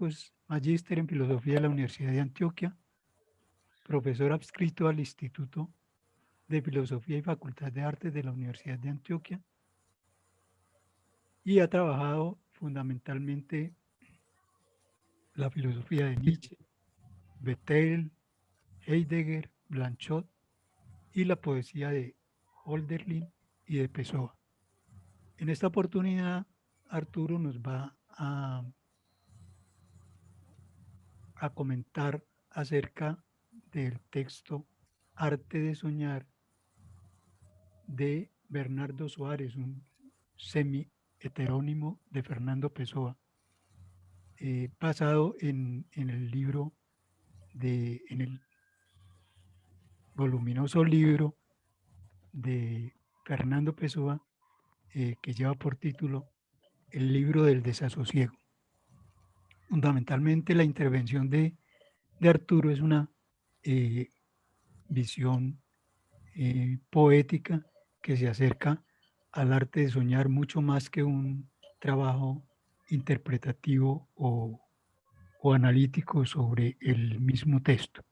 es magíster en filosofía de la Universidad de Antioquia, profesor adscrito al Instituto de Filosofía y Facultad de Artes de la Universidad de Antioquia, y ha trabajado fundamentalmente la filosofía de Nietzsche, Bethel, Heidegger, Blanchot y la poesía de Hölderlin y de Pessoa. En esta oportunidad, Arturo nos va a comentar acerca del texto Arte de Soñar de Bernardo Suárez, un semi-heterónimo de Fernando Pessoa, basado en el libro, en el voluminoso libro de Fernando Pessoa, que lleva por título El libro del desasosiego. Fundamentalmente la intervención de Arturo es una visión poética que se acerca al arte de soñar mucho más que un trabajo interpretativo o analítico sobre el mismo texto.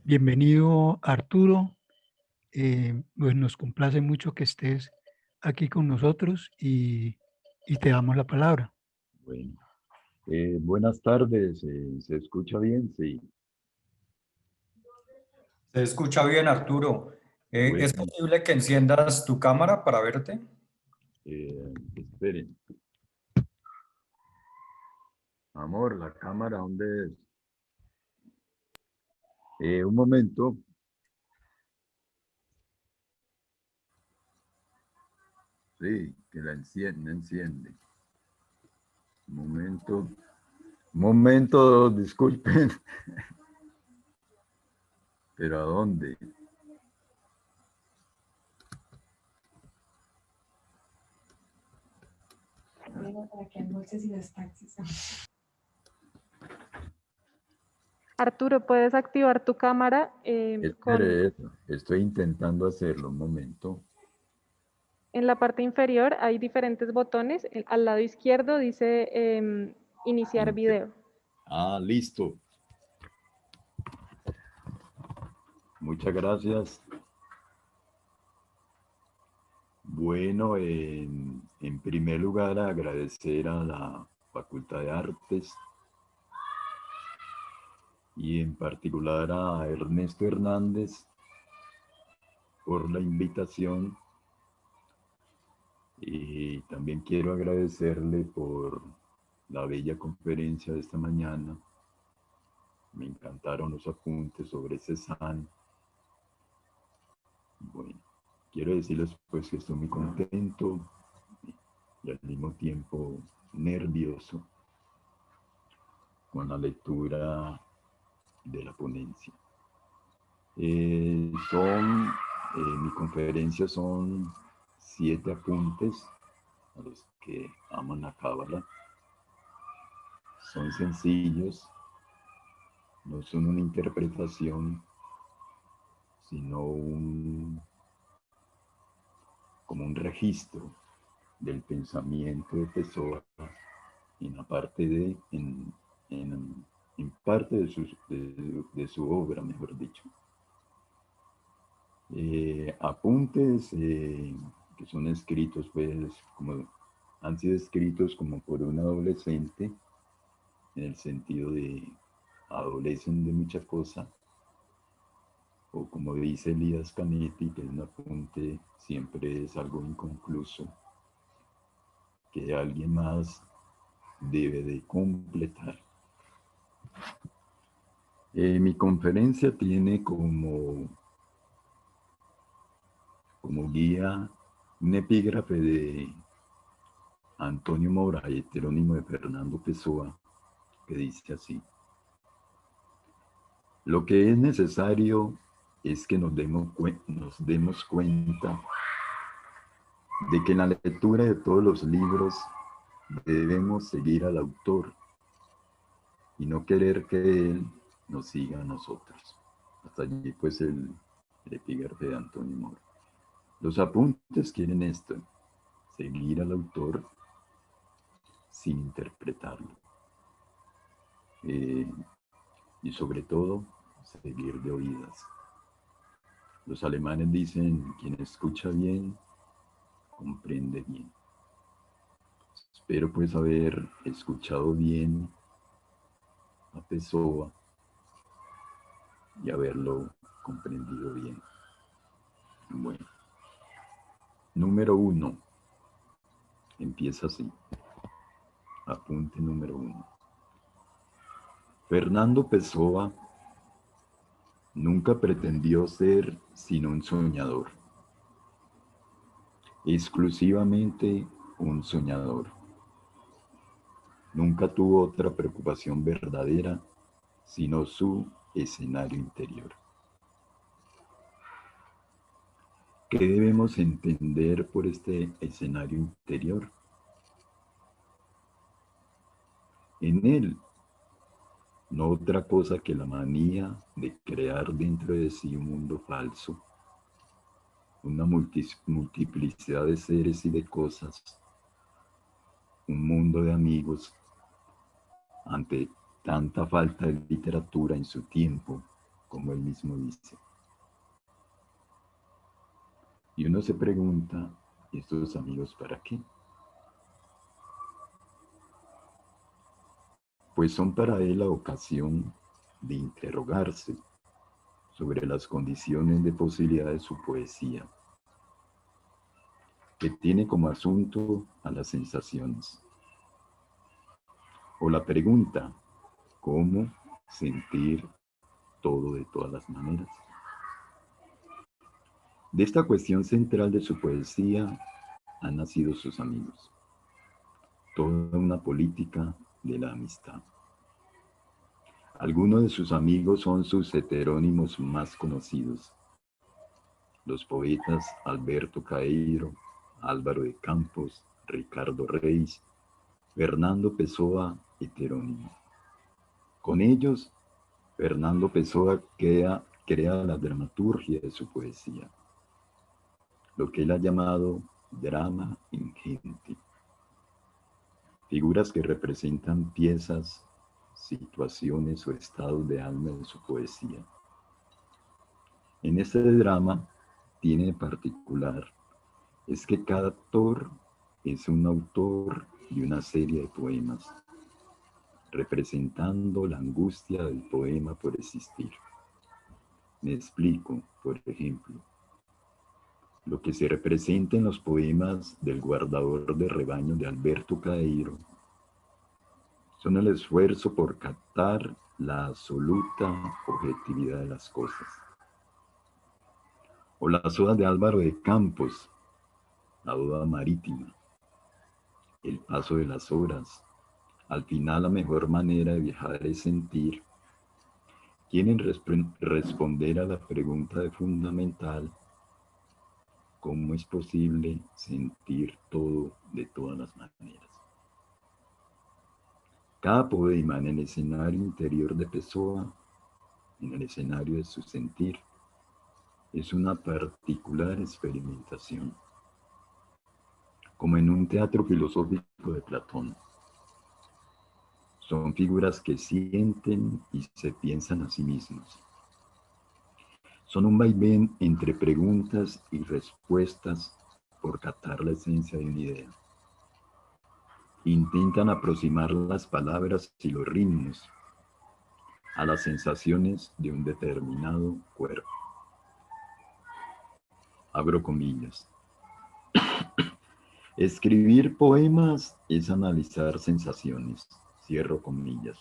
Bienvenido, Arturo. Pues nos complace mucho que estés aquí con nosotros y te damos la palabra. Bueno, buenas tardes, ¿se escucha bien? Sí. Se escucha bien, Arturo. ¿Es Bueno, posible que enciendas tu cámara para verte? esperen. Amor, la cámara, ¿dónde es? Un momento. Sí, que la enciende. Un momento, disculpen. ¿Pero a dónde? Para que almuerces y los taxis. Arturo, puedes activar tu cámara Espere eso. Estoy intentando hacerlo, un momento. en la parte inferior hay diferentes botones. Al lado izquierdo dice iniciar video. Ah, listo. Muchas gracias. Bueno, en primer lugar, agradecer a la Facultad de Artes y en particular a Ernesto Hernández por la invitación, y también quiero agradecerle por la bella conferencia de esta mañana. Me encantaron los apuntes sobre Cézanne. Bueno, quiero decirles pues que estoy muy contento y al mismo tiempo nervioso con la lectura de la ponencia. Mi conferencia son 7 apuntes a los que aman la cábala. Son sencillos, no son una interpretación, sino como un registro del pensamiento de Pessoa en parte de su obra, mejor dicho. Apuntes que son escritos, pues, han sido escritos como por un adolescente, en el sentido de adolecen de mucha cosa, o como dice Elías Canetti, que un apunte siempre es algo inconcluso, que alguien más debe de completar. Mi conferencia tiene como guía un epígrafe de Antonio Moray, heterónimo de Fernando Pessoa, que dice así: lo que es necesario es que nos demos cuenta de que en la lectura de todos los libros debemos seguir al autor y no querer que él nos siga a nosotros. Hasta allí pues el epígrafe de Antonio Moray. Los apuntes quieren esto: seguir al autor sin interpretarlo. Y sobre todo, seguir de oídas. Los alemanes dicen, quien escucha bien, comprende bien. Espero pues haber escuchado bien a Pessoa y haberlo comprendido bien. Bueno, número 1. Empieza así. Apunte número 1. Fernando Pessoa nunca pretendió ser sino un soñador. Exclusivamente un soñador. Nunca tuvo otra preocupación verdadera sino su escenario interior. ¿Qué debemos entender por este escenario interior? En él, no otra cosa que la manía de crear dentro de sí un mundo falso, una multiplicidad de seres y de cosas, un mundo de amigos ante tanta falta de literatura en su tiempo, como él mismo dice. Y uno se pregunta, ¿estos amigos para qué? Pues son para él la ocasión de interrogarse sobre las condiciones de posibilidad de su poesía, que tiene como asunto a las sensaciones. O la pregunta, ¿cómo sentir todo de todas las maneras? De esta cuestión central de su poesía han nacido sus amigos, toda una política de la amistad. Algunos de sus amigos son sus heterónimos más conocidos, los poetas Alberto Caeiro, Álvaro de Campos, Ricardo Reis, Fernando Pessoa, heterónimo. Con ellos, Fernando Pessoa crea la dramaturgia de su poesía, lo que él ha llamado drama ingente. Figuras que representan piezas, situaciones o estados de alma de su poesía. En este drama tiene de particular es que cada autor es un autor de una serie de poemas, representando la angustia del poema por existir. Me explico, por ejemplo, lo que se representa en los poemas del guardador de rebaño de Alberto Caeiro son el esfuerzo por captar la absoluta objetividad de las cosas. O las odas de Álvaro de Campos, la oda marítima, el paso de las horas. Al final, la mejor manera de viajar es sentir. Quieren responder a la pregunta fundamental, ¿cómo es posible sentir todo de todas las maneras? Cada poema en el escenario interior de Pessoa, en el escenario de su sentir, es una particular experimentación, como en un teatro filosófico de Platón. Son figuras que sienten y se piensan a sí mismos. Son un vaivén entre preguntas y respuestas por captar la esencia de una idea. Intentan aproximar las palabras y los ritmos a las sensaciones de un determinado cuerpo. Abro comillas. Escribir poemas es analizar sensaciones. Cierro comillas.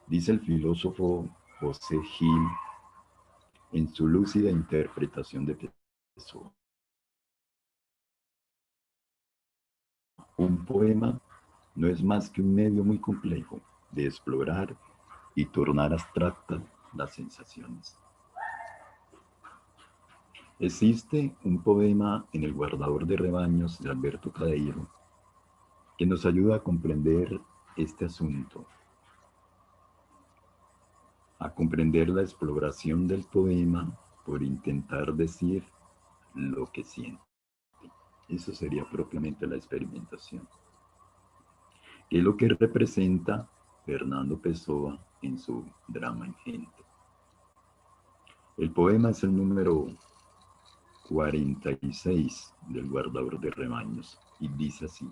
Dice el filósofo José Gil en su lúcida interpretación de Pessoa. Un poema no es más que un medio muy complejo de explorar y tornar abstractas las sensaciones. Existe un poema en El guardador de rebaños de Alberto Caeiro que nos ayuda a comprender este asunto, a comprender la exploración del poema por intentar decir lo que siente. Eso sería propiamente la experimentación. que es lo que representa Fernando Pessoa en su drama Ingente. El poema es el número 46 del Guardador de Rebaños y dice así: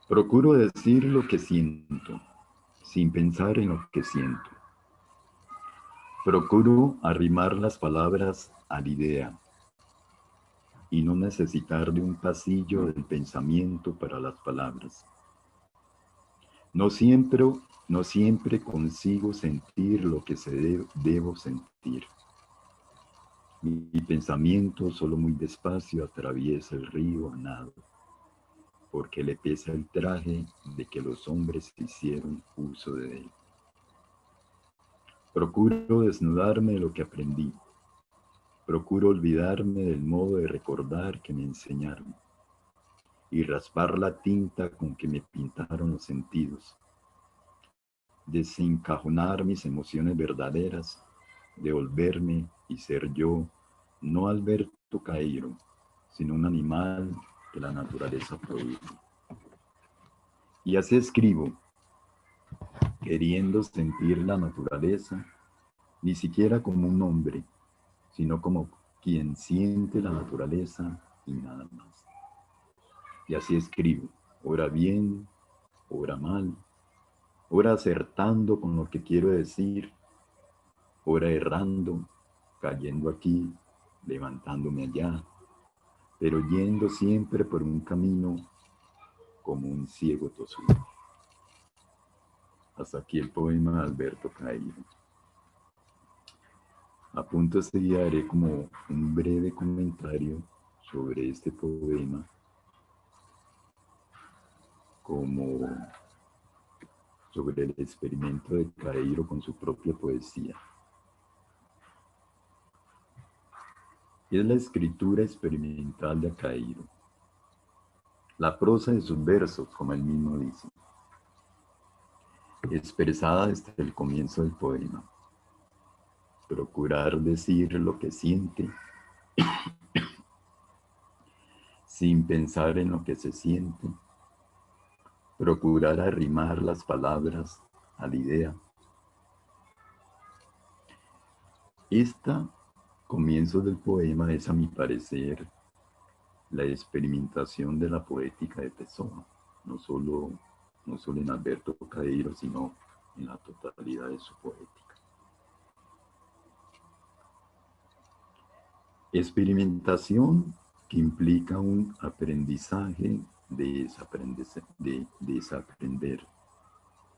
procuro decir lo que siento, sin pensar en lo que siento. Procuro arrimar las palabras a la idea y no necesitar de un pasillo del pensamiento para las palabras. No siempre consigo sentir lo que debo sentir. Mi pensamiento solo muy despacio atraviesa el río a nado, porque le pesa el traje de que los hombres hicieron uso de él. Procuro desnudarme de lo que aprendí. Procuro olvidarme del modo de recordar que me enseñaron y raspar la tinta con que me pintaron los sentidos. Desencajonar mis emociones verdaderas, devolverme y ser yo, no Alberto Caeiro, sino un animal que la naturaleza produce. Y así escribo, queriendo sentir la naturaleza, ni siquiera como un hombre, sino como quien siente la naturaleza y nada más. Y así escribo, ora bien, ora mal, ora acertando con lo que quiero decir, ora errando, cayendo aquí, levantándome allá, pero yendo siempre por un camino como un ciego tosudo. Hasta aquí el poema de Alberto Caeiro. A punto de seguir haré como un breve comentario sobre este poema, como sobre el experimento de Caeiro con su propia poesía. Es la escritura experimental de Caeiro, la prosa de sus versos, como él mismo dice, expresada desde el comienzo del poema. Procurar decir lo que siente sin pensar en lo que se siente. Procurar arrimar las palabras a la idea. Esta comienzo del poema es, a mi parecer, la experimentación de la poética de Pessoa, no solo en Alberto Caeiro, sino en la totalidad de su poética. Experimentación que implica un aprendizaje de desaprender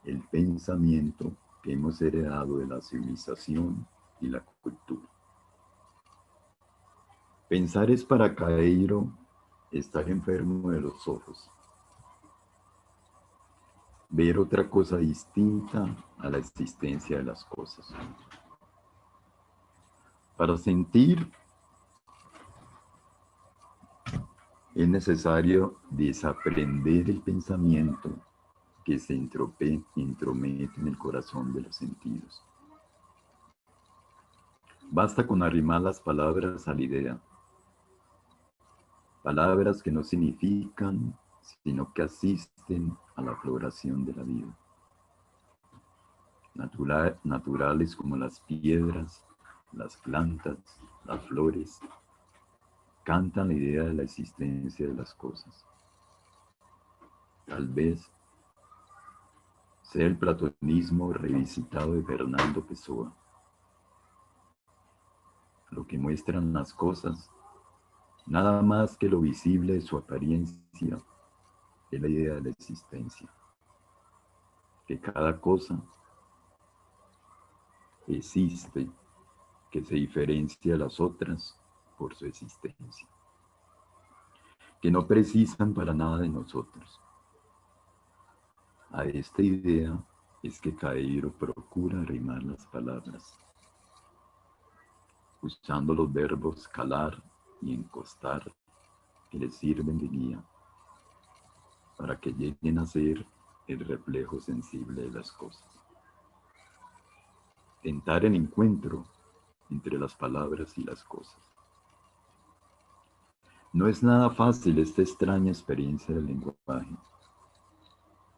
el pensamiento que hemos heredado de la civilización y la cultura. Pensar es para Caeiro estar enfermo de los ojos, ver otra cosa distinta a la existencia de las cosas. Para sentir es necesario desaprender el pensamiento que se entromete en el corazón de los sentidos. Basta con arrimar las palabras a la idea. Palabras que no significan, sino que asisten a la floración de la vida. Naturales como las piedras, las plantas, las flores, cantan la idea de la existencia de las cosas. Tal vez sea el platonismo revisitado de Fernando Pessoa. Lo que muestran las cosas, nada más que lo visible de su apariencia, es la idea de la existencia. Que cada cosa existe, que se diferencia de las otras por su existencia. Que no precisan para nada de nosotros. A esta idea es que Caeiro procura arrimar las palabras, usando los verbos calar y encostar que le sirven de guía para que lleguen a ser el reflejo sensible de las cosas. Tentar el encuentro entre las palabras y las cosas. No es nada fácil esta extraña experiencia del lenguaje.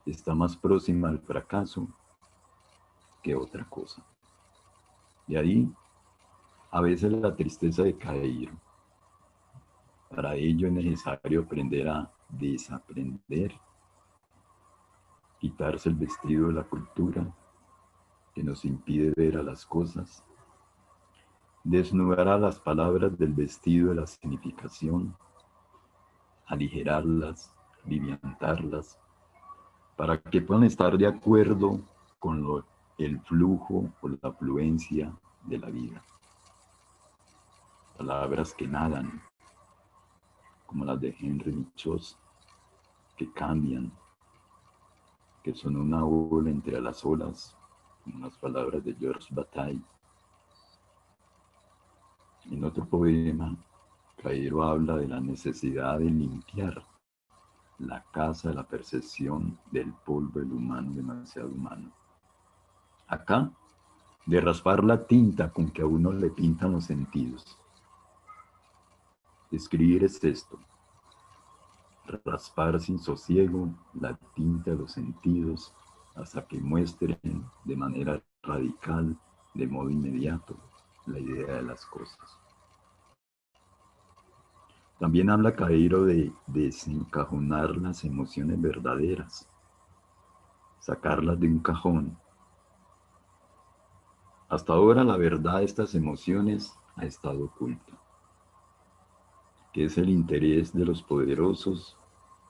Está más próxima al fracaso que otra cosa. De ahí, a veces la tristeza de caer. Para ello es necesario aprender a desaprender, quitarse el vestido de la cultura que nos impide ver a las cosas, desnudar a las palabras del vestido de la significación, aligerarlas, aliviantarlas, para que puedan estar de acuerdo con el flujo o la afluencia de la vida. Palabras que nadan, como las de Henry Michos, que cambian, que son una ola entre las olas, como las palabras de Georges Bataille. En otro poema, Cairo habla de la necesidad de limpiar la casa de la percepción del polvo del humano demasiado humano. Acá, de raspar la tinta con que a uno le pintan los sentidos. Escribir es esto, raspar sin sosiego la tinta de los sentidos hasta que muestren de manera radical, de modo inmediato, la idea de las cosas. También habla Cairo de desencajonar las emociones verdaderas, sacarlas de un cajón. Hasta ahora la verdad de estas emociones ha estado oculta, que es el interés de los poderosos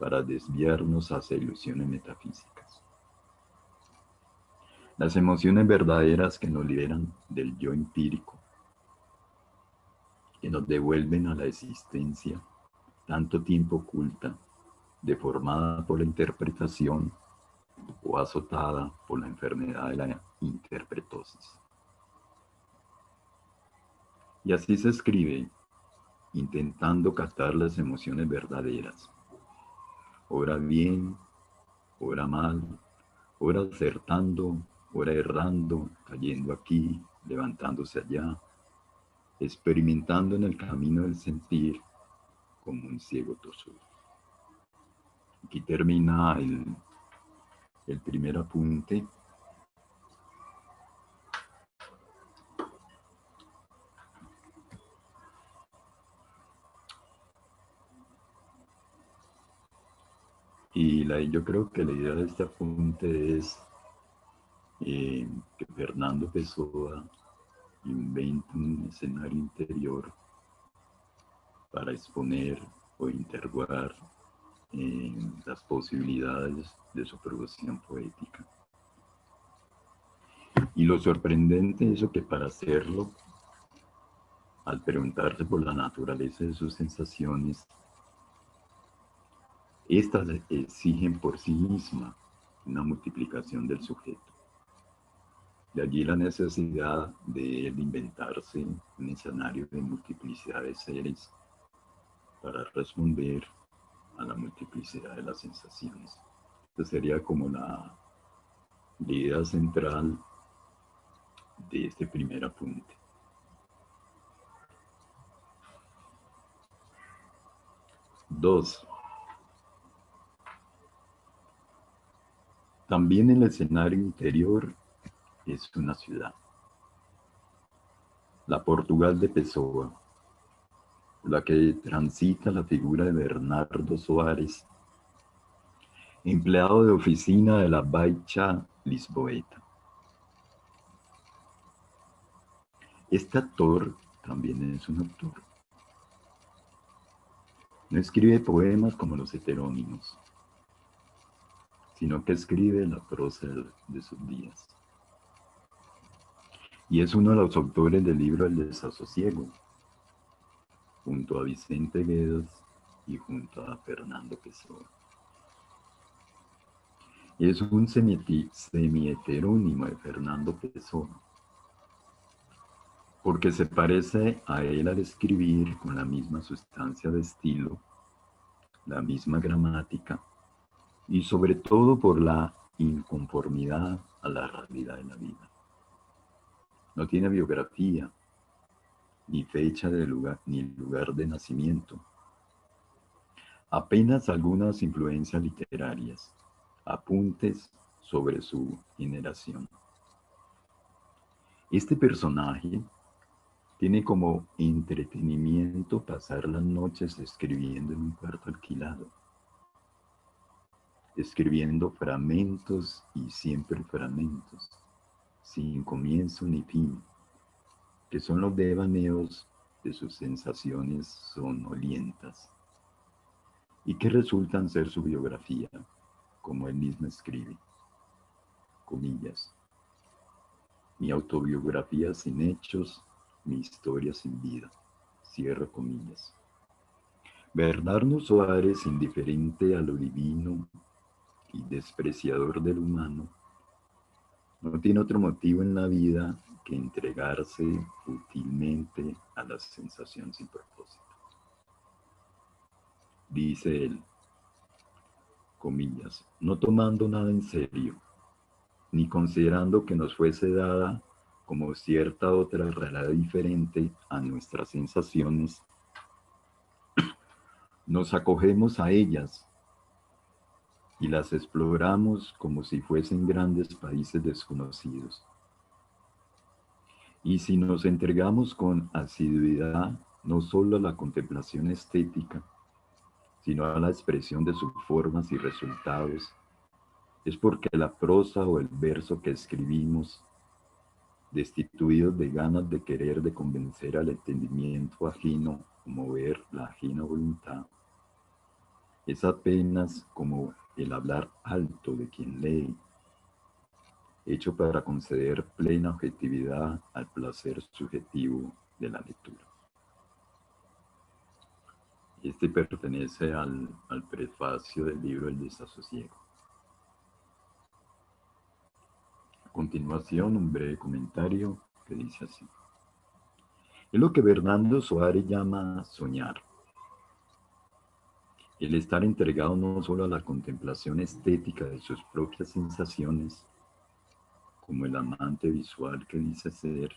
para desviarnos hacia ilusiones metafísicas. Las emociones verdaderas que nos liberan del yo empírico, que nos devuelven a la existencia tanto tiempo oculta, deformada por la interpretación o azotada por la enfermedad de la interpretosis. Y así se escribe, intentando captar las emociones verdaderas. Ora bien, ora mal, ora acertando, ora errando, cayendo aquí, levantándose allá, experimentando en el camino del sentir como un ciego tosudo. Aquí termina el primer apunte. Y yo creo que la idea de este apunte es que Fernando Pessoa inventa un escenario interior para exponer o interrogar las posibilidades de su producción poética. Y lo sorprendente es que para hacerlo, al preguntarse por la naturaleza de sus sensaciones, estas exigen por sí misma una multiplicación del sujeto. De allí la necesidad de él inventarse un escenario de multiplicidad de seres para responder a la multiplicidad de las sensaciones. Esta sería como la idea central de este primer apunte. Dos. También el escenario interior es una ciudad. La Portugal de Pessoa, la que transita la figura de Bernardo Soares, empleado de oficina de la Baixa Lisboeta. Este actor también es un actor. No escribe poemas como los heterónimos, sino que escribe la prosa de sus días. Y es uno de los autores del libro El desasosiego, junto a Vicente Guedes y junto a Fernando Pessoa. Es un semi-heterónimo de Fernando Pessoa, porque se parece a él al escribir con la misma sustancia de estilo, la misma gramática, y sobre todo por la inconformidad a la realidad de la vida. No tiene biografía, ni fecha de lugar, ni lugar de nacimiento, Apenas algunas influencias literarias, apuntes sobre su generación. Este personaje tiene como entretenimiento pasar las noches escribiendo en un cuarto alquilado, escribiendo fragmentos y siempre fragmentos, sin comienzo ni fin, que son los devaneos de sus sensaciones sonolientas y que resultan ser su biografía, como él mismo escribe, comillas, mi autobiografía sin hechos, mi historia sin vida, cierro comillas. Bernardo Soares, indiferente a lo divino y despreciador del humano, no tiene otro motivo en la vida que entregarse fútilmente a las sensaciones sin propósito. Dice él, comillas, no tomando nada en serio, ni considerando que nos fuese dada como cierta otra realidad diferente a nuestras sensaciones, nos acogemos a ellas y las exploramos como si fuesen grandes países desconocidos. Y si nos entregamos con asiduidad no solo a la contemplación estética, sino a la expresión de sus formas y resultados, es porque la prosa o el verso que escribimos, destituidos de ganas de querer de convencer al entendimiento ajeno o mover la ajena voluntad, es apenas como el hablar alto de quien lee, hecho para conceder plena objetividad al placer subjetivo de la lectura. Este pertenece al prefacio del libro El desasosiego. A continuación, un breve comentario que dice así. Es lo que Bernardo Soares llama soñar. El estar entregado no solo a la contemplación estética de sus propias sensaciones, como el amante visual que dice ser,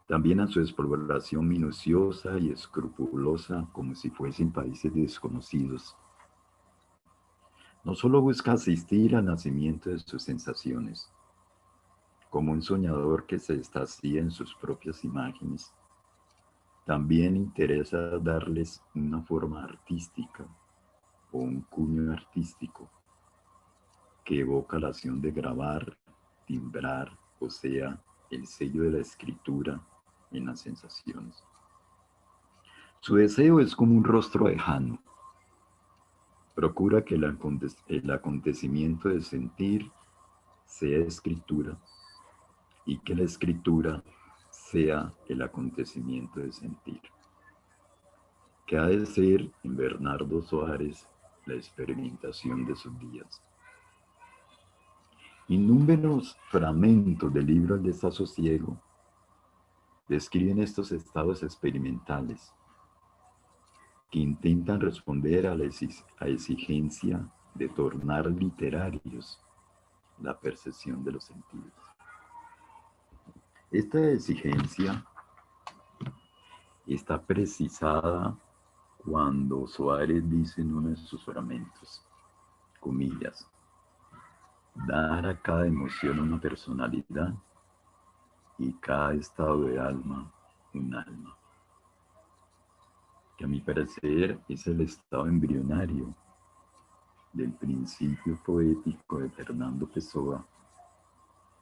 también a su exploración minuciosa y escrupulosa como si fuesen países desconocidos. No solo busca asistir al nacimiento de sus sensaciones, como un soñador que se extasía en sus propias imágenes, también interesa darles una forma artística o un cuño artístico que evoca la acción de grabar, timbrar, o sea, el sello de la escritura en las sensaciones. Su deseo es como un rostro lejano. Procura que el acontecimiento de sentir sea escritura y que la escritura sea el acontecimiento de sentir, que ha de ser en Bernardo Soares la experimentación de sus días. Innúmeros fragmentos del libro El desasosiego describen estos estados experimentales que intentan responder a la exigencia de tornar literarios la percepción de los sentidos. Esta exigencia está precisada cuando Soares dice en uno de sus fragmentos, comillas, dar a cada emoción una personalidad y cada estado de alma un alma, que a mi parecer es el estado embrionario del principio poético de Fernando Pessoa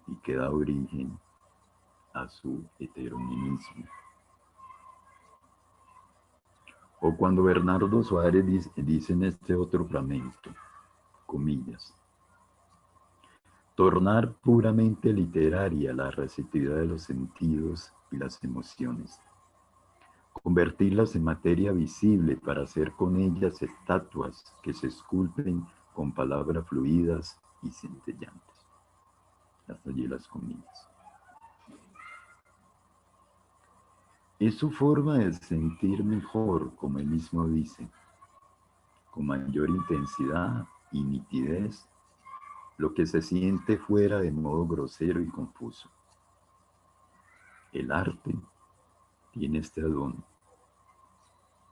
y que da origen a su heteronimismo. O cuando Bernardo Soares dice en este otro fragmento, comillas, tornar puramente literaria la receptividad de los sentidos y las emociones, convertirlas en materia visible para hacer con ellas estatuas que se esculpen con palabras fluidas y centellantes. Hasta allí las comillas. Es su forma de sentir mejor, como él mismo dice, con mayor intensidad y nitidez, lo que se siente fuera de modo grosero y confuso. El arte tiene este don,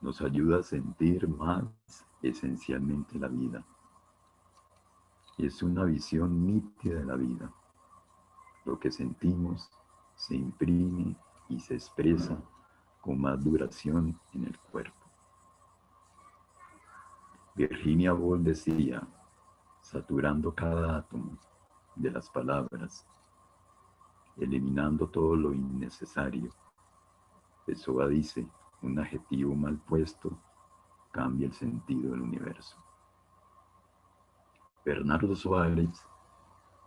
nos ayuda a sentir más esencialmente la vida. Es una visión nítida de la vida. Lo que sentimos se imprime y se expresa con más duración en el cuerpo. Virginia Woolf decía, saturando cada átomo de las palabras, eliminando todo lo innecesario. Pessoa dice, un adjetivo mal puesto cambia el sentido del universo. Bernardo Soares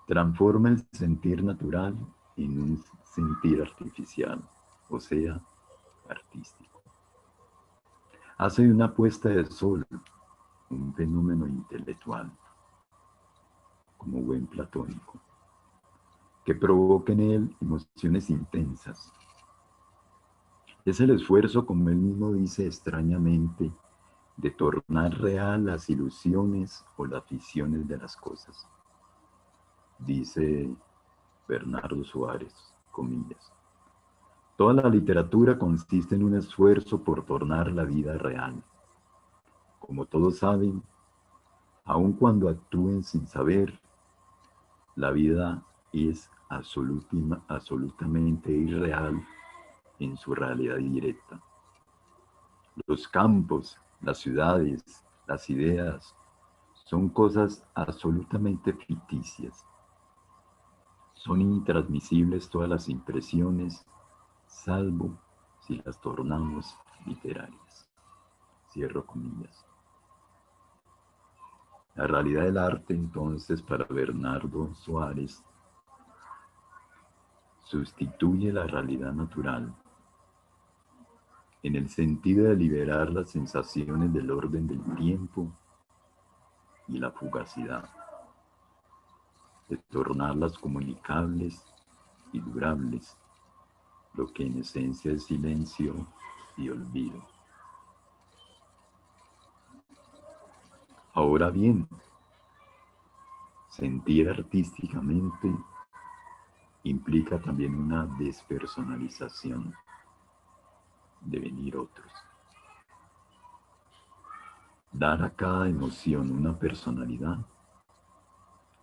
transforma el sentir natural en un sentir artificial, o sea, artístico. Hace de una puesta de sol un fenómeno intelectual, como buen platónico, que provoca en él emociones intensas. Es el esfuerzo, como él mismo dice extrañamente, de tornar real las ilusiones o las visiones de las cosas. Dice Bernardo Soares, comillas. Toda la literatura consiste en un esfuerzo por tornar la vida real. Como todos saben, aun cuando actúen sin saber, la vida es absolutamente irreal en su realidad directa. Los campos, las ciudades, las ideas, son cosas absolutamente ficticias. Son intransmisibles todas las impresiones, salvo si las tornamos literarias. Cierro comillas. La realidad del arte, entonces, para Bernardo Soares, sustituye la realidad natural en el sentido de liberar las sensaciones del orden del tiempo y la fugacidad, de tornarlas comunicables y durables, lo que en esencia es silencio y olvido. Ahora bien, sentir artísticamente implica también una despersonalización, devenir otros. Dar a cada emoción una personalidad,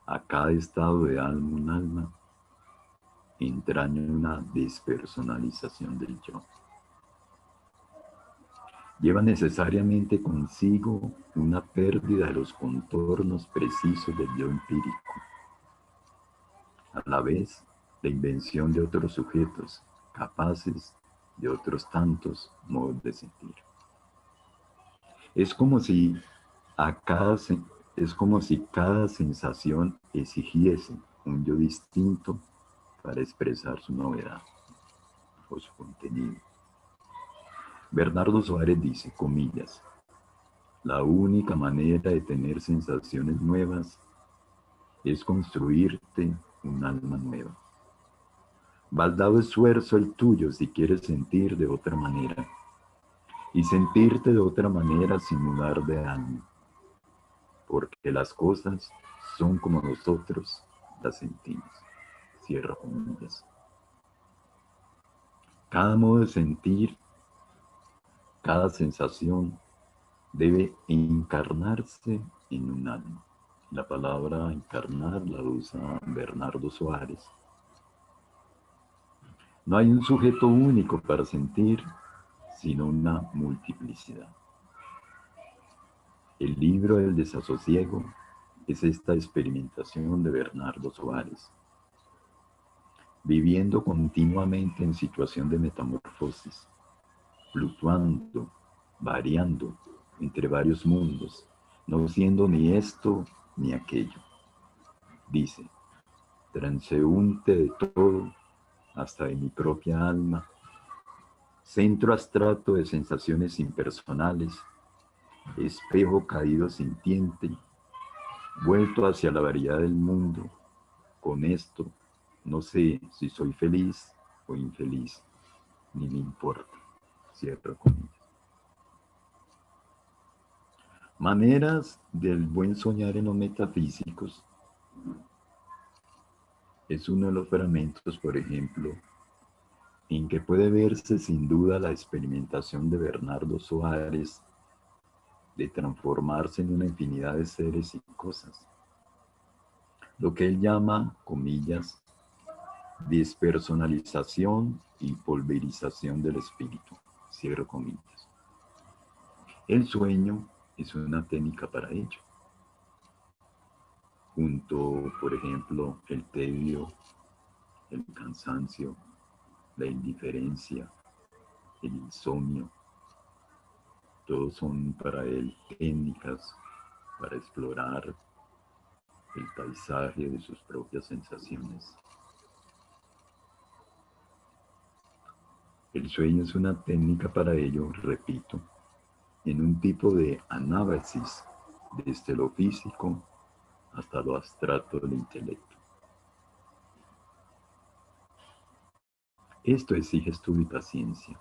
a cada estado de alma un alma, entraña una despersonalización del yo. Lleva necesariamente consigo una pérdida de los contornos precisos del yo empírico. A la vez, la invención de otros sujetos, capaces de otros tantos modos de sentir. Es como si cada sensación exigiese un yo distinto para expresar su novedad o su contenido. Bernardo Soares dice, comillas, la única manera de tener sensaciones nuevas es construirte un alma nueva. Baldado esfuerzo el tuyo si quieres sentir de otra manera, y sentirte de otra manera sin mudar de alma, porque las cosas son como nosotros las sentimos. Cierro comillas. Cada modo de sentir, cada sensación debe encarnarse en un alma. La palabra encarnar la usa Bernardo Soares. No hay un sujeto único para sentir, sino una multiplicidad. El libro del desasosiego es esta experimentación de Bernardo Soares, viviendo continuamente en situación de metamorfosis, fluctuando, variando entre varios mundos, no siendo ni esto ni aquello. Dice, transeúnte de todo, hasta de mi propia alma, centro abstracto de sensaciones impersonales, espejo caído sintiente, vuelto hacia la variedad del mundo. Con esto, no sé si soy feliz o infeliz, ni me importa. Cierro comillas. Maneras del buen soñar en los metafísicos es uno de los fragmentos, por ejemplo, en que puede verse sin duda la experimentación de Bernardo Soares de transformarse en una infinidad de seres y cosas. Lo que él llama, comillas, despersonalización y pulverización del espíritu, cierro comillas. El sueño es una técnica para ello. Junto, por ejemplo, el tedio, el cansancio, la indiferencia, el insomnio, todos son para él técnicas para explorar el paisaje de sus propias sensaciones. El sueño es una técnica para ello, repito, en un tipo de anábasis desde lo físico hasta lo abstracto del intelecto. Esto exige estudio y paciencia.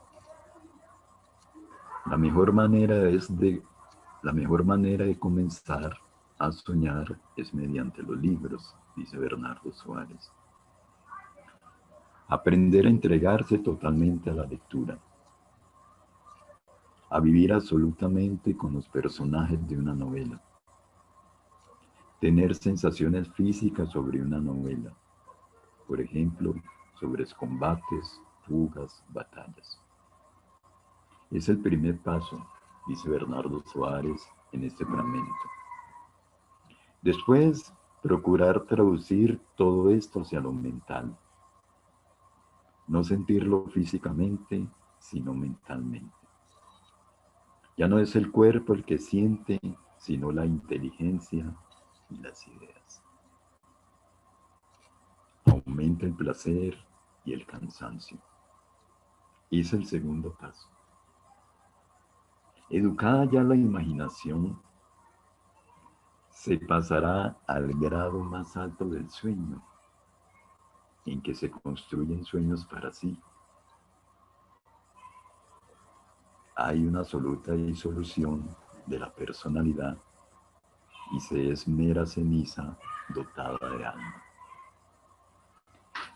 La mejor manera de comenzar a soñar es mediante los libros, dice Bernardo Soares. Aprender a entregarse totalmente a la lectura, a vivir absolutamente con los personajes de una novela, tener sensaciones físicas sobre una novela, por ejemplo, sobre combates, fugas, batallas. Es el primer paso, dice Bernardo Soares en este fragmento. Después, procurar traducir todo esto hacia lo mental. No sentirlo físicamente, sino mentalmente. Ya no es el cuerpo el que siente, sino la inteligencia y las ideas. Aumenta el placer y el cansancio. Es el segundo paso. Educada ya la imaginación, se pasará al grado más alto del sueño, en que se construyen sueños para sí. Hay una absoluta disolución de la personalidad y se es mera ceniza dotada de alma.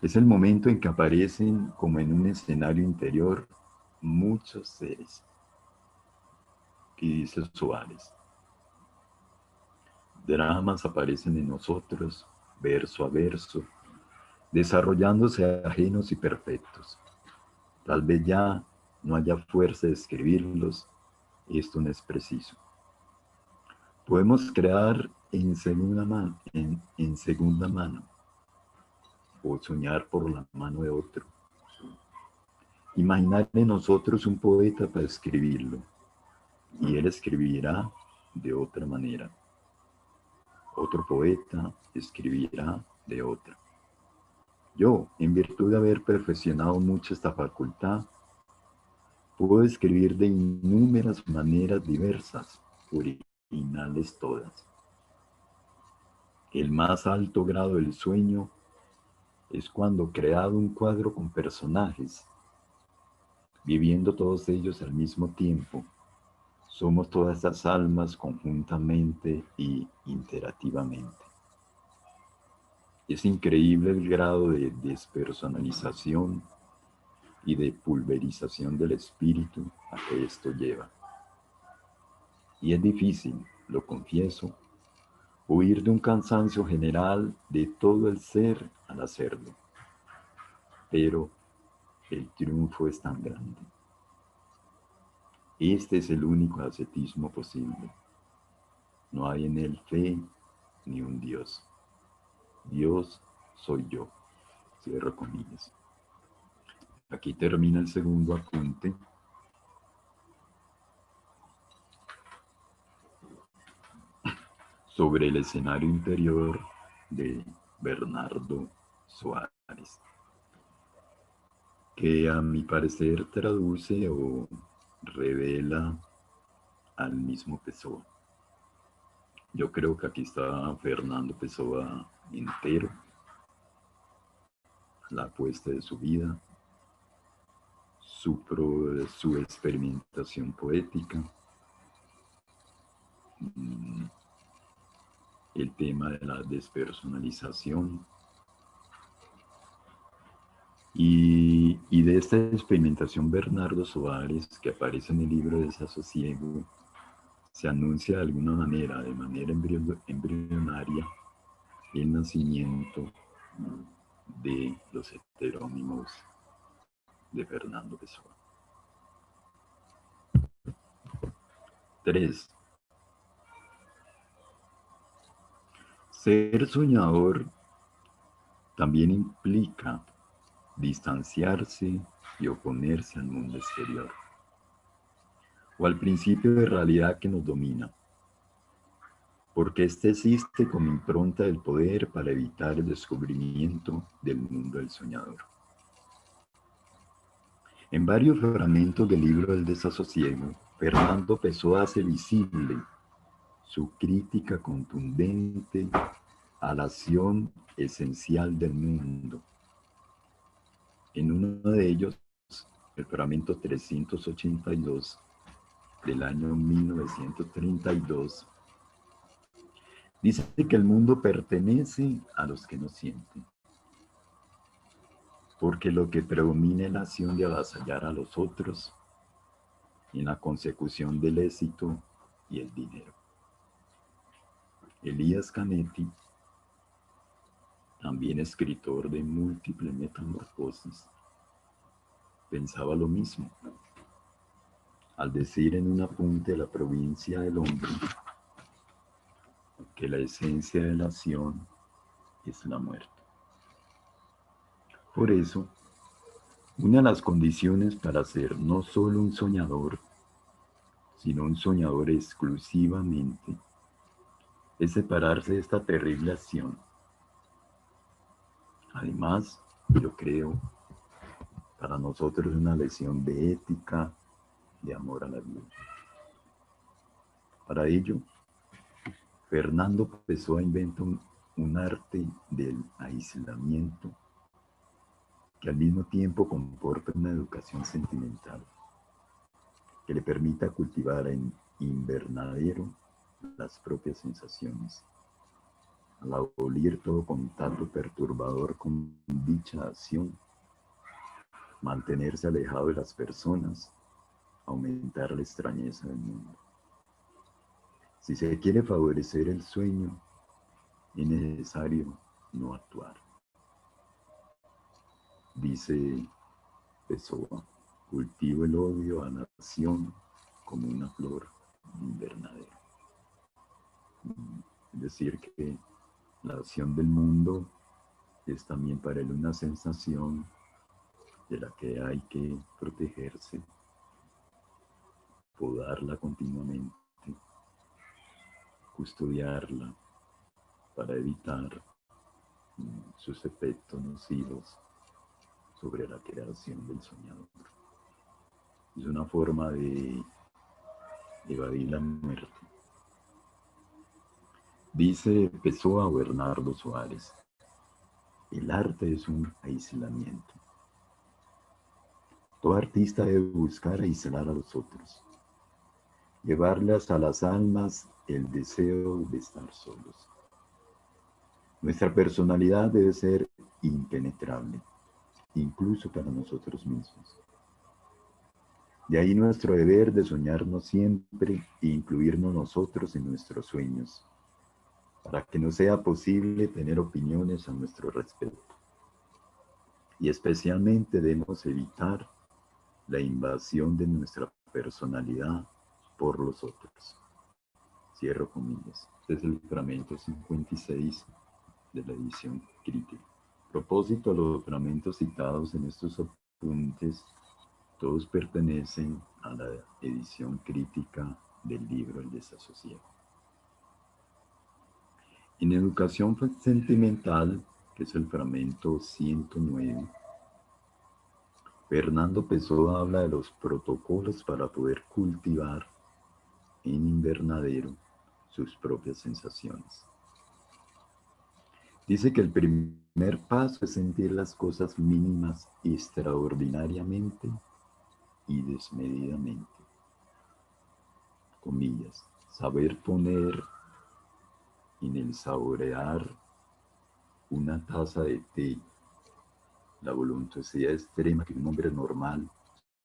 Es el momento en que aparecen como en un escenario interior muchos seres. Y dice Soares, dramas aparecen en nosotros, verso a verso, desarrollándose ajenos y perfectos. Tal vez ya no haya fuerza de escribirlos, esto no es preciso. Podemos crear en segunda mano, o soñar por la mano de otro. Imaginar en nosotros un poeta para escribirlo, y él escribirá de otra manera. Otro poeta escribirá de otra. Yo, en virtud de haber perfeccionado mucho esta facultad, puedo escribir de innúmeras maneras diversas, originales todas. El más alto grado del sueño es cuando creado un cuadro con personajes, viviendo todos ellos al mismo tiempo, somos todas estas almas conjuntamente y interactivamente. Es increíble el grado de despersonalización y de pulverización del espíritu a que esto lleva. Y es difícil, lo confieso, huir de un cansancio general de todo el ser al hacerlo. Pero el triunfo es tan grande. Este es el único ascetismo posible. No hay en él fe ni un Dios. Dios soy yo. Cierro comillas. Aquí termina el segundo apunte. Sobre el escenario interior de Bernardo Soares, que a mi parecer traduce o revela al mismo Pessoa. Yo creo que aquí está Fernando Pessoa entero, la apuesta de su vida, su experimentación poética, el tema de la despersonalización, Y de esta experimentación Bernardo Soares, que aparece en el libro Desasosiego, se anuncia de alguna manera, de manera embrionaria, el nacimiento de los heterónimos de Fernando Pessoa. 3. Ser soñador también implica distanciarse y oponerse al mundo exterior, o al principio de realidad que nos domina, porque éste existe como impronta del poder para evitar el descubrimiento del mundo del soñador. En varios fragmentos del libro del Desasosiego, Fernando Pessoa hace visible su crítica contundente a la acción esencial del mundo. En uno de ellos, el fragmento 382 del año 1932, dice que el mundo pertenece a los que no sienten, porque lo que predomina es la acción de avasallar a los otros en la consecución del éxito y el dinero. Elías Canetti, también escritor de múltiples metamorfosis, pensaba lo mismo, al decir en un apunte de la provincia del hombre que la esencia de la acción es la muerte. Por eso, una de las condiciones para ser no solo un soñador, sino un soñador exclusivamente, es separarse de esta terrible acción. Además, yo creo, para nosotros es una lección de ética, de amor a la vida. Para ello, Fernando Pessoa inventa un arte del aislamiento que al mismo tiempo comporta una educación sentimental que le permita cultivar en invernadero las propias sensaciones, al abolir todo contacto perturbador con dicha acción, mantenerse alejado de las personas, aumentar la extrañeza del mundo. Si se quiere favorecer el sueño, es necesario no actuar. Dice Pessoa, cultivo el odio a la acción como una flor invernadero. Es decir, que la acción del mundo es también para él una sensación de la que hay que protegerse, podarla continuamente, custodiarla para evitar sus efectos nocivos sobre la creación del soñador. Es una forma de evadir la muerte. Dice Pessoa Bernardo Soares, el arte es un aislamiento. Todo artista debe buscar aislar a los otros, llevarles a las almas el deseo de estar solos. Nuestra personalidad debe ser impenetrable, incluso para nosotros mismos. De ahí nuestro deber de soñarnos siempre e incluirnos nosotros en nuestros sueños, para que no sea posible tener opiniones a nuestro respecto. Y especialmente debemos evitar la invasión de nuestra personalidad por los otros. Cierro comillas. Este es el fragmento 56 de la edición crítica. A propósito, los fragmentos citados en estos apuntes, todos pertenecen a la edición crítica del libro El Desasosiego. En educación sentimental, que es el fragmento 109, Fernando Pessoa habla de los protocolos para poder cultivar en invernadero sus propias sensaciones. Dice que el primer paso es sentir las cosas mínimas extraordinariamente y desmedidamente. Comillas, saber poner en el saborear una taza de té la voluptuosidad extrema que un hombre normal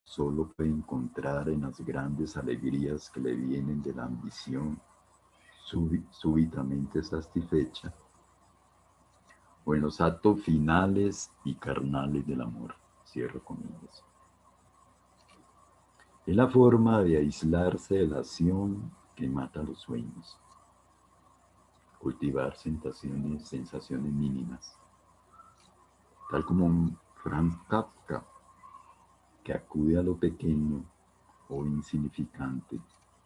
solo puede encontrar en las grandes alegrías que le vienen de la ambición súbitamente satisfecha, o en los actos finales y carnales del amor, cierro comillas. Es la forma de aislarse de la acción que mata los sueños, cultivar sensaciones mínimas, tal como un Franz Kafka, que acude a lo pequeño o insignificante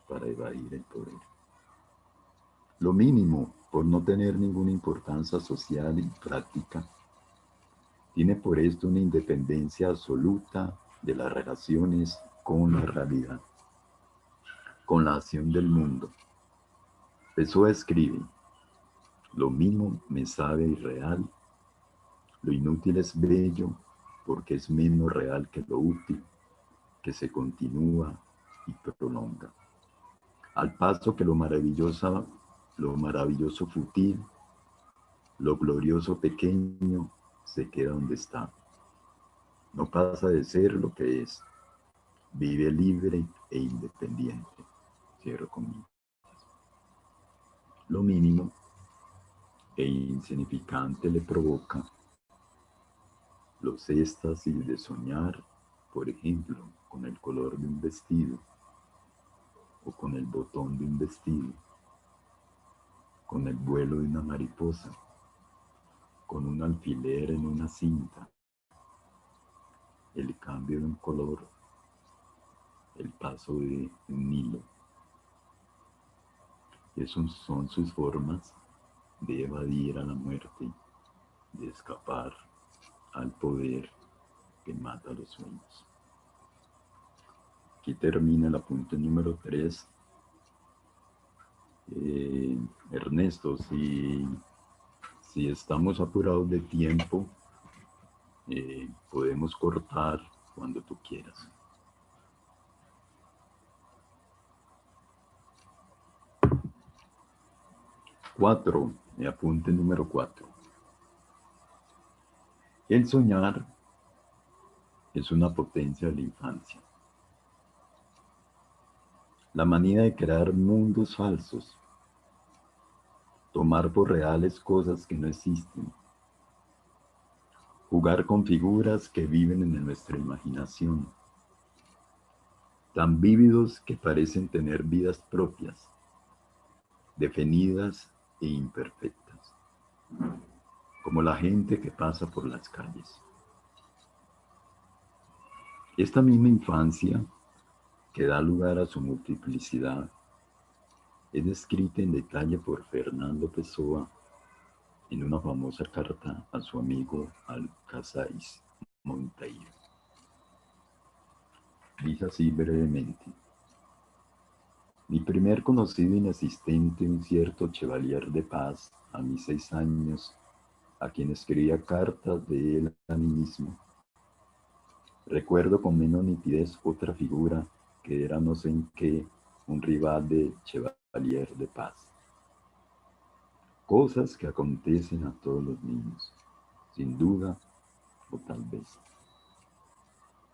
para evadir el poder. Lo mínimo, por no tener ninguna importancia social y práctica, tiene por esto una independencia absoluta de las relaciones con la realidad, con la acción del mundo. Pessoa escribe: lo mínimo me sabe irreal, lo inútil es bello porque es menos real que lo útil, que se continúa y prolonga. Al paso que lo maravilloso fútil, lo glorioso pequeño, se queda donde está. No pasa de ser lo que es. Vive libre e independiente. Cierro comillas. Lo mínimo e insignificante le provoca los éxtasis de soñar, por ejemplo, con el color de un vestido, o con el botón de un vestido, con el vuelo de una mariposa, con un alfiler en una cinta, el cambio de un color, el paso de un hilo. Esas son sus formas de evadir a la muerte, de escapar al poder que mata los sueños. Aquí termina el apunte número 3. Ernesto, si estamos apurados de tiempo, podemos cortar cuando tú quieras. Apunte número 4. El soñar es una potencia de la infancia. La manía de crear mundos falsos, tomar por reales cosas que no existen, jugar con figuras que viven en nuestra imaginación, tan vívidos que parecen tener vidas propias, definidas e imperfectas, como la gente que pasa por las calles. Esta misma infancia, que da lugar a su multiplicidad, es descrita en detalle por Fernando Pessoa en una famosa carta a su amigo Alcáiz Monteiro. Dice así brevemente: mi primer conocido inexistente, un cierto Chevalier de Paz, a mis 6 años, a quien escribía cartas de él a mí mismo. Recuerdo con menos nitidez otra figura que era no sé en qué, un rival de Chevalier de Paz. Cosas que acontecen a todos los niños, sin duda, o tal vez.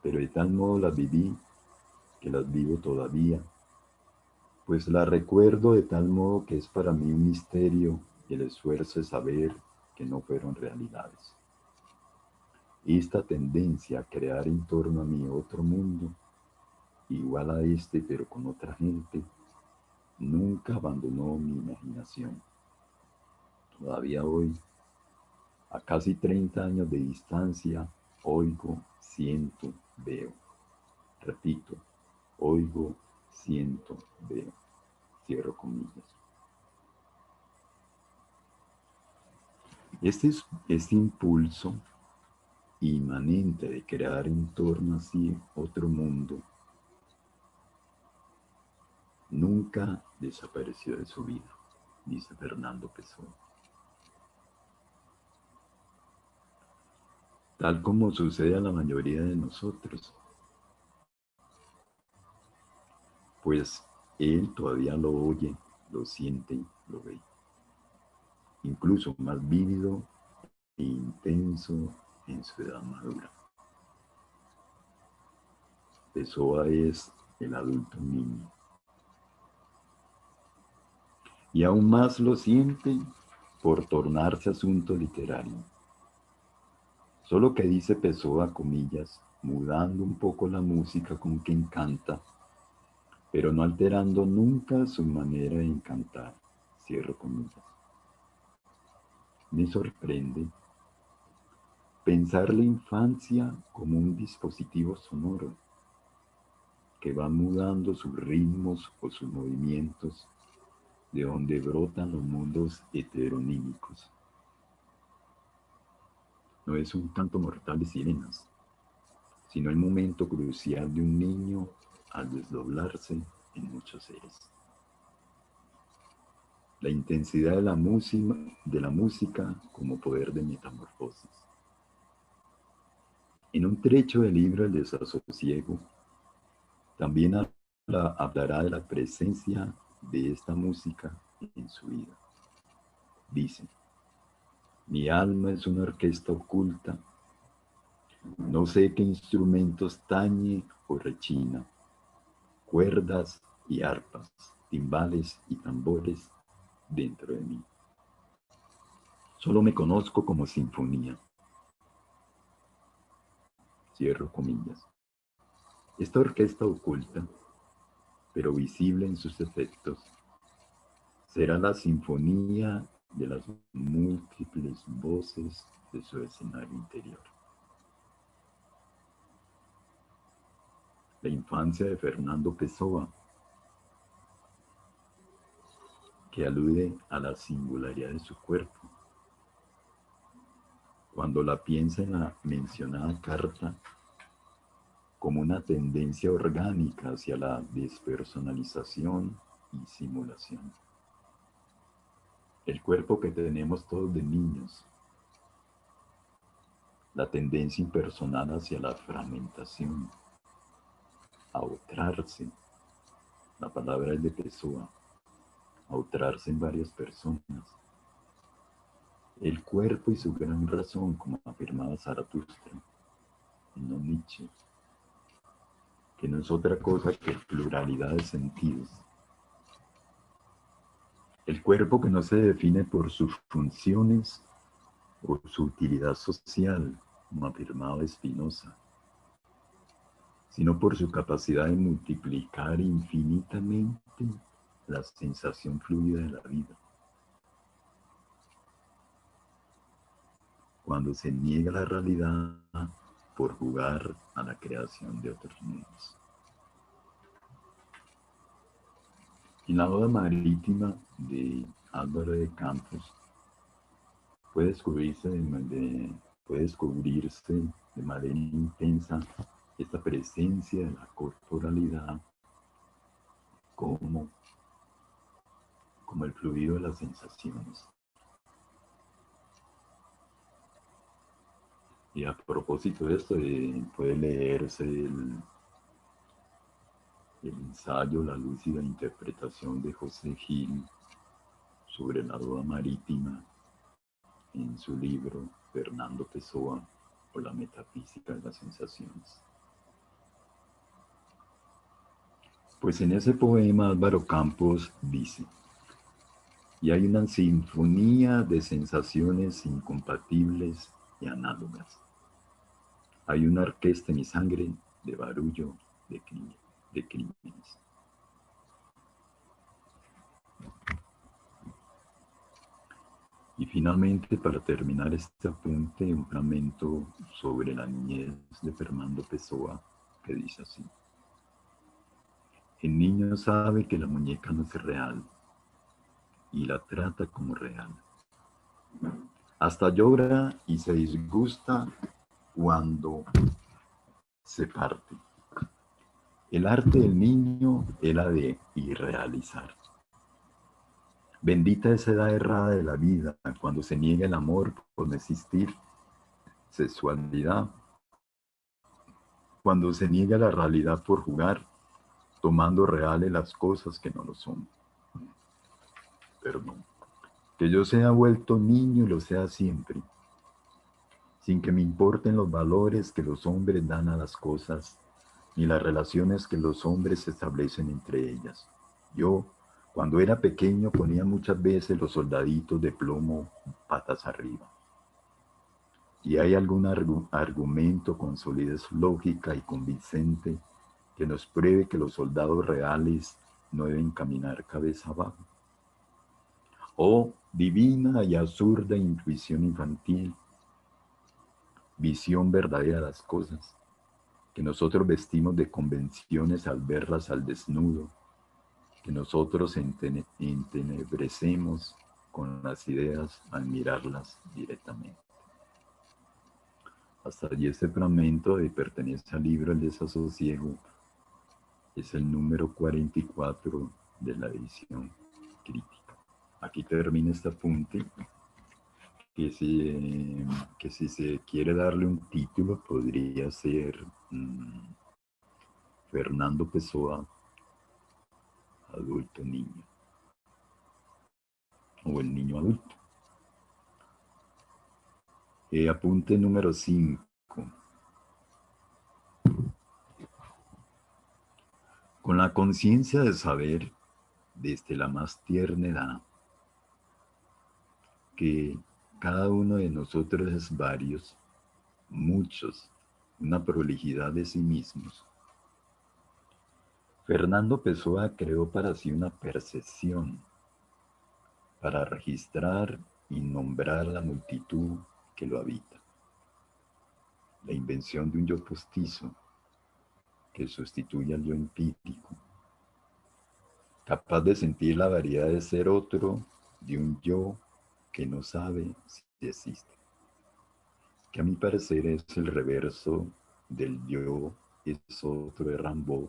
Pero de tal modo las viví, que las vivo todavía, pues las recuerdo de tal modo que es para mí un misterio y el esfuerzo de saber que no fueron realidades. Esta tendencia a crear en torno a mí otro mundo, igual a este pero con otra gente, nunca abandonó mi imaginación. Todavía hoy, a casi 30 años de distancia, oigo, siento, veo. Repito, oigo, siento, veo. Cierro comillas. Este impulso inmanente de crear en torno a sí otro mundo nunca desapareció de su vida, dice Fernando Pessoa. Tal como sucede a la mayoría de nosotros, pues él todavía lo oye, lo siente, lo ve. Incluso más vívido e intenso en su edad madura. Pessoa es el adulto niño. Y aún más lo siente por tornarse asunto literario. Solo que dice Pessoa, comillas, mudando un poco la música con que encanta, pero no alterando nunca su manera de encantar, cierro comillas. Me sorprende pensar la infancia como un dispositivo sonoro que va mudando sus ritmos o sus movimientos de donde brotan los mundos heteronímicos. No es un canto mortal de sirenas, sino el momento crucial de un niño al desdoblarse en muchos seres. La intensidad de la música como poder de metamorfosis. En un trecho del libro El desasosiego, también hablará de la presencia de esta música en su vida. Dice, mi alma es una orquesta oculta, no sé qué instrumentos tañe o rechina, cuerdas y arpas, timbales y tambores dentro de mí. Solo me conozco como sinfonía. Cierro comillas. Esta orquesta oculta, pero visible en sus efectos, será la sinfonía de las múltiples voces de su escenario interior. La infancia de Fernando Pessoa, que alude a la singularidad de su cuerpo. Cuando la piensa en la mencionada carta como una tendencia orgánica hacia la despersonalización y simulación. El cuerpo que tenemos todos de niños, la tendencia impersonal hacia la fragmentación, a otrarse, la palabra es de Pessoa, a otrarse en varias personas. El cuerpo y su gran razón, como afirmaba Zaratustra, no Nietzsche, que no es otra cosa que pluralidad de sentidos. El cuerpo que no se define por sus funciones o su utilidad social, como afirmaba Spinoza, sino por su capacidad de multiplicar infinitamente la sensación fluida de la vida. Cuando se niega la realidad por jugar a la creación de otros mundos. En la Oda Marítima de Álvaro de Campos puede descubrirse de manera intensa esta presencia de la corporalidad como el fluido de las sensaciones. Y a propósito de esto, puede leerse el ensayo La lúcida interpretación de José Gil sobre la Oda Marítima en su libro Fernando Pessoa o la metafísica de las sensaciones. Pues en ese poema Álvaro Campos dice, y hay una sinfonía de sensaciones incompatibles y análogas. Hay una orquesta en mi sangre de barullo de crímenes. Y finalmente, para terminar este apunte, un fragmento sobre la niñez de Fernando Pessoa, que dice así. El niño sabe que la muñeca no es real y la trata como real. Hasta llora y se disgusta cuando se parte. El arte del niño es la de irrealizar. Bendita esa edad errada de la vida, cuando se niega el amor por no existir, sexualidad, cuando se niega la realidad por jugar, tomando reales las cosas que no lo son. Perdón. Que yo sea vuelto niño y lo sea siempre. sin que me importen los valores que los hombres dan a las cosas, ni las relaciones que los hombres establecen entre ellas. Yo, cuando era pequeño, ponía muchas veces los soldaditos de plomo patas arriba. ¿Y hay algún argumento con solidez lógica y convincente que nos pruebe que los soldados reales no deben caminar cabeza abajo? Oh, divina y absurda intuición infantil, visión verdadera de las cosas, que nosotros vestimos de convenciones al verlas al desnudo, que nosotros entenebrecemos con las ideas al mirarlas directamente. Hasta allí este fragmento pertenece al libro El desasosiego, es el número 44 de la edición crítica. Aquí termina este apunte, que si se quiere darle un título podría ser Fernando Pessoa, adulto niño, o el niño adulto. Apunte número 5. Con la conciencia de saber, desde la más tierna edad, que cada uno de nosotros es varios, muchos, una prolijidad de sí mismos. Fernando Pessoa creó para sí una percepción para registrar y nombrar la multitud que lo habita. La invención de un yo postizo que sustituye al yo empírico, capaz de sentir la variedad de ser otro de un yo que no sabe si existe, que a mi parecer es el reverso del yo es otro de Rimbaud,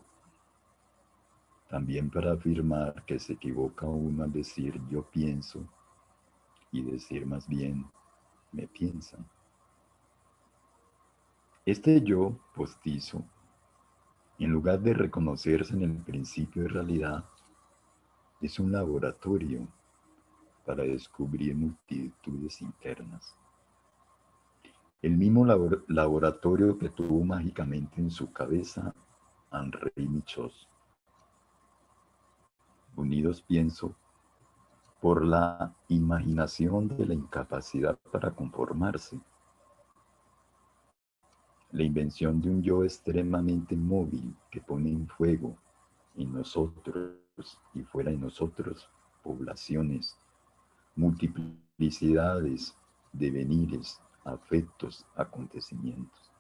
también para afirmar que se equivoca uno al decir yo pienso y decir más bien me piensan. Este yo postizo, en lugar de reconocerse en el principio de realidad, es un laboratorio para descubrir multitudes internas. El mismo laboratorio que tuvo mágicamente en su cabeza Henri Michaux. Unidos, pienso, por la imaginación de la incapacidad para conformarse. La invención de un yo extremadamente móvil que pone en fuego en nosotros y fuera de nosotros poblaciones, multiplicidades, devenires, afectos, acontecimientos,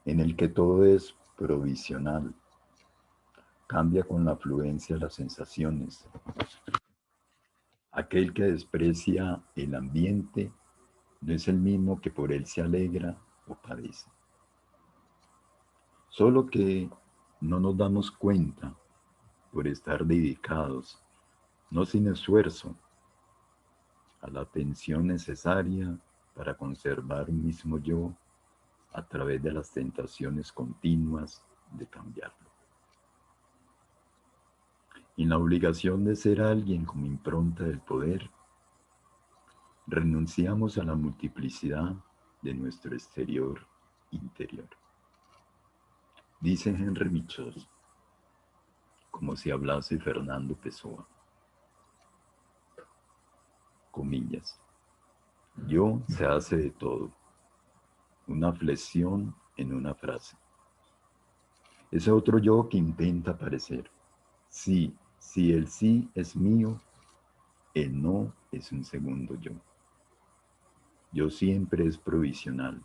en el que todo es provisional, cambia con la afluencia de las sensaciones. Aquel que desprecia el ambiente no es el mismo que por él se alegra o padece. Solo que no nos damos cuenta por estar dedicados, no sin esfuerzo, a la atención necesaria para conservar un mismo yo a través de las tentaciones continuas de cambiarlo. En la obligación de ser alguien como impronta del poder, renunciamos a la multiplicidad de nuestro exterior interior. Dice Henri Michaux, como si hablase Fernando Pessoa. Comillas. Yo se hace de todo. Una flexión en una frase. Ese otro yo que intenta aparecer. Sí, si el sí es mío, el no es un segundo yo. Yo siempre es provisional.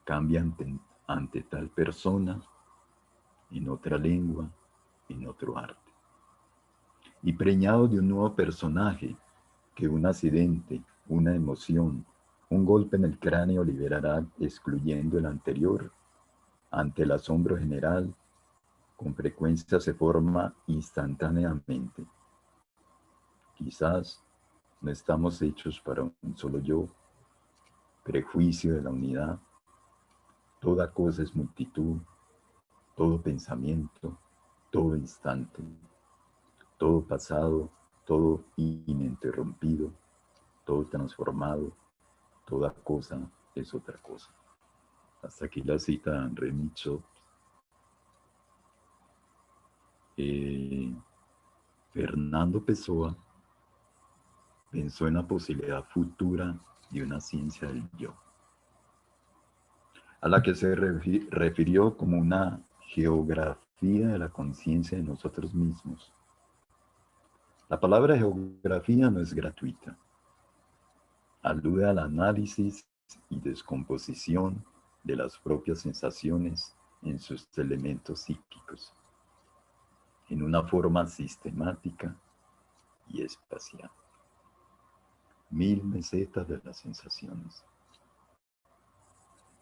Cambia ante tal persona, en otra lengua, en otro arte. Y preñado de un nuevo personaje que un accidente, una emoción, un golpe en el cráneo liberará excluyendo el anterior, ante el asombro general, con frecuencia se forma instantáneamente. Quizás no estamos hechos para un solo yo, prejuicio de la unidad. Toda cosa es multitud, todo pensamiento, todo instante, todo pasado, todo ininterrumpido, todo transformado, toda cosa es otra cosa. Hasta aquí la cita de Remy Chopin. Fernando Pessoa pensó en la posibilidad futura de una ciencia del yo, a la que se refirió como una geografía de la conciencia de nosotros mismos. La palabra geografía no es gratuita. Alude al análisis y descomposición de las propias sensaciones en sus elementos psíquicos, en una forma sistemática y espacial. 1000 mesetas de las sensaciones.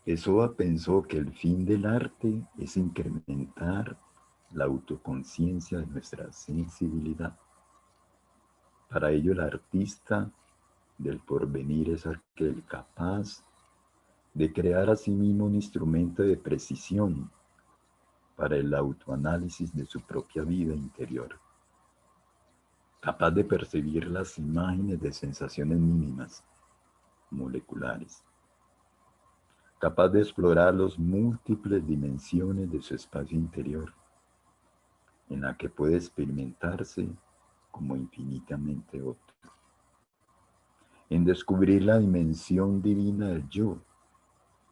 Pessoa pensó que el fin del arte es incrementar la autoconciencia de nuestra sensibilidad. Para ello, el artista del porvenir es aquel capaz de crear a sí mismo un instrumento de precisión para el autoanálisis de su propia vida interior, capaz de percibir las imágenes de sensaciones mínimas, moleculares, capaz de explorar las múltiples dimensiones de su espacio interior, en la que puede experimentarse como infinitamente otro, en descubrir la dimensión divina del yo,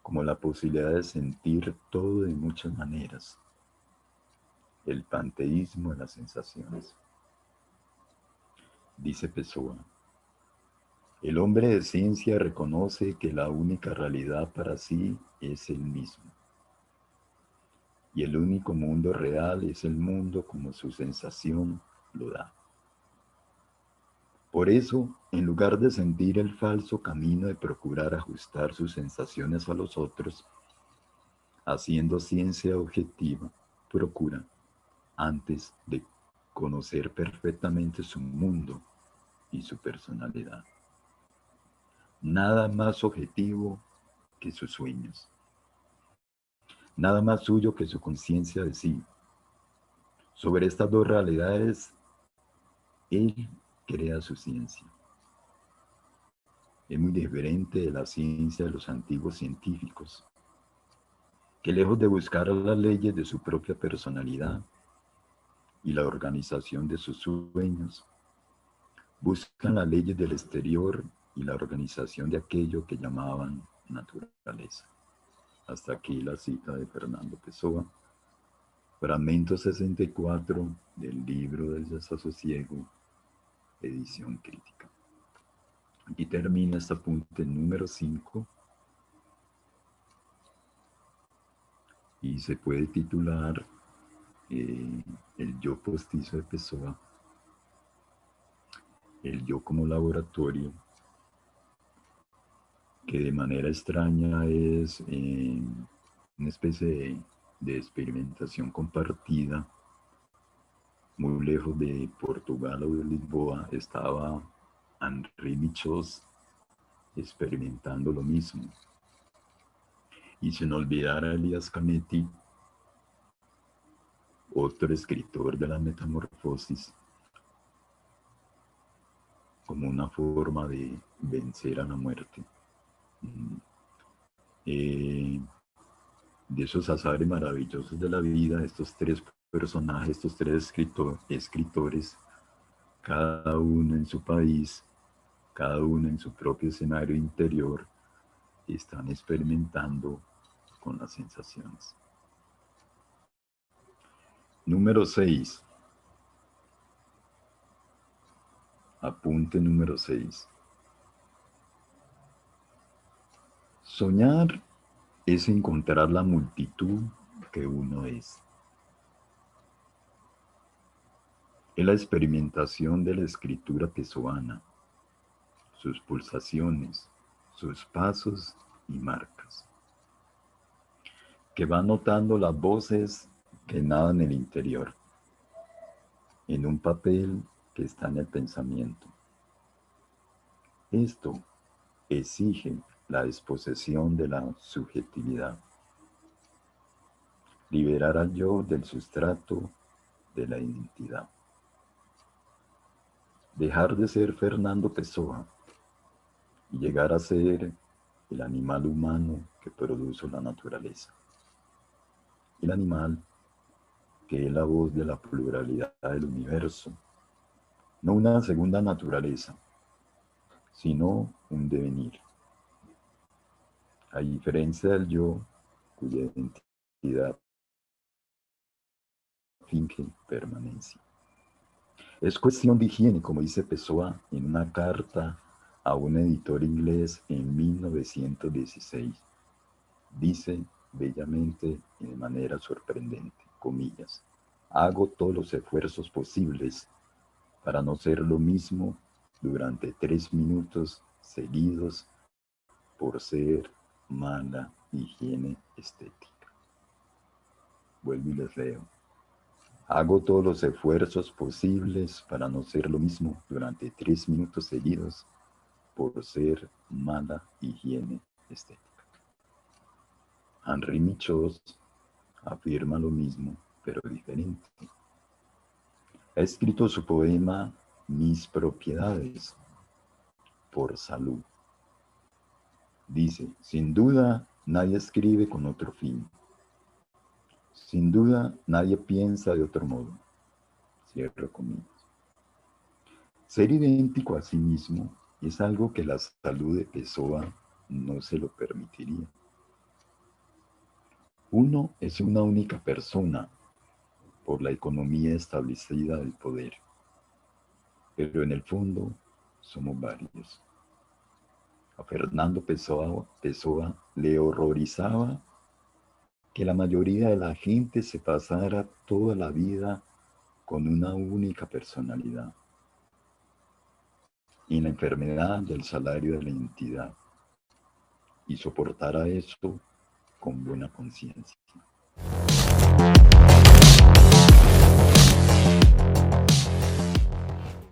como la posibilidad de sentir todo de muchas maneras, el panteísmo de las sensaciones. Dice Pessoa, el hombre de ciencia reconoce que la única realidad para sí es el mismo, y el único mundo real es el mundo como su sensación lo da. Por eso, en lugar de sentir el falso camino de procurar ajustar sus sensaciones a los otros, haciendo ciencia objetiva, procura, antes de conocer perfectamente su mundo y su personalidad, nada más objetivo que sus sueños, nada más suyo que su conciencia de sí. Sobre estas dos realidades, él crea su ciencia. Es muy diferente de la ciencia de los antiguos científicos, que lejos de buscar las leyes de su propia personalidad y la organización de sus sueños, buscan las leyes del exterior y la organización de aquello que llamaban naturaleza. Hasta aquí la cita de Fernando Pessoa, fragmento 64 del libro del Desasosiego, edición crítica. Aquí termina este apunte número 5 y se puede titular el yo postizo de Pessoa, el yo como laboratorio, que de manera extraña es una especie de experimentación compartida. Muy lejos de Portugal o de Lisboa estaba Henri Michaux experimentando lo mismo. Y sin olvidar a Elias Canetti, otro escritor de la metamorfosis, como una forma de vencer a la muerte. De esos azares maravillosos de la vida, estos tres personajes, estos tres escritores, cada uno en su país, cada uno en su propio escenario interior, están experimentando con las sensaciones. Número 6. Apunte número 6. Soñar es encontrar la multitud que uno es. Es la experimentación de la escritura pessoana, sus pulsaciones, sus pasos y marcas, que va notando las voces que nadan en el interior, en un papel que está en el pensamiento. Esto exige la disposición de la subjetividad, liberar al yo del sustrato de la identidad, dejar de ser Fernando Pessoa y llegar a ser el animal humano que produce la naturaleza. El animal que es la voz de la pluralidad del universo, no una segunda naturaleza, sino un devenir. A diferencia del yo, cuya identidad finge permanencia. Es cuestión de higiene, como dice Pessoa en una carta a un editor inglés en 1916. Dice bellamente y de manera sorprendente, comillas, hago todos los esfuerzos posibles para no ser lo mismo durante 3 minutos seguidos por ser mala higiene estética. Vuelvo y les leo. Hago todos los esfuerzos posibles para no ser lo mismo durante 3 minutos seguidos por ser mala higiene estética. Henri Michaux afirma lo mismo, pero diferente. Ha escrito su poema Mis propiedades por salud. Dice, sin duda nadie escribe con otro fin. Sin duda nadie piensa de otro modo. Cierro comillas. Ser idéntico a sí mismo es algo que la salud de Pessoa no se lo permitiría. Uno es una única persona por la economía establecida del poder, pero en el fondo somos varios. A Fernando Pessoa le horrorizaba que la mayoría de la gente se pasara toda la vida con una única personalidad y la enfermedad del salario de la identidad y soportara eso con buena conciencia.